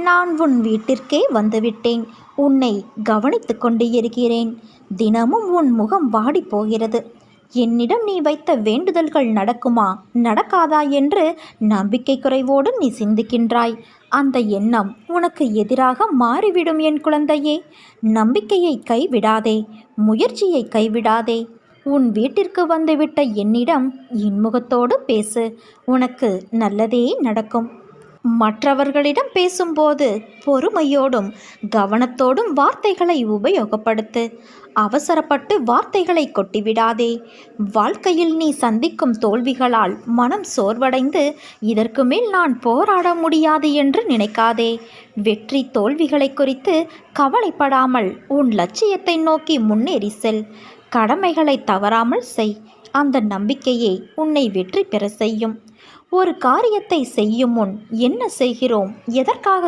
நான் உன் வீட்டிற்கே வந்துவிட்டேன். உன்னை கவனித்து கொண்டு இருக்கிறேன். தினமும் உன் முகம் வாடி போகிறது. என்னிடம் நீ வைத்த வேண்டுதல்கள் நடக்குமா நடக்காதா என்று நம்பிக்கை குறைவோடு நீ சிந்திக்கின்றாய். அந்த எண்ணம் உனக்கு எதிராக மாறிவிடும் என் குழந்தையே. நம்பிக்கையை கைவிடாதே, முயற்சியை கைவிடாதே. உன் வீட்டிற்கு வந்துவிட்ட என்னிடம் இன்முகத்தோடு பேசு. உனக்கு நல்லதே நடக்கும். மற்றவர்களிடம் பேசும்போது பொறுமையோடும் கவனத்தோடும் வார்த்தைகளை உபயோகப்படுத்து. அவசரப்பட்டு வார்த்தைகளை கொட்டிவிடாதே. வாழ்க்கையில் நீ சந்திக்கும் தோல்விகளால் மனம் சோர்வடைந்து இதற்கு மேல் நான் போராட முடியாது என்று நினைக்காதே. வெற்றி தோல்விகளை குறித்து கவலைப்படாமல் உன் லட்சியத்தை நோக்கி முன்னேறி செல். கடமைகளை தவறாமல் செய். அந்த நம்பிக்கையே உன்னை வெற்றி பெற செய்யும். ஒரு காரியத்தை செய்யும் முன் என்ன செய்கிறோம், எதற்காக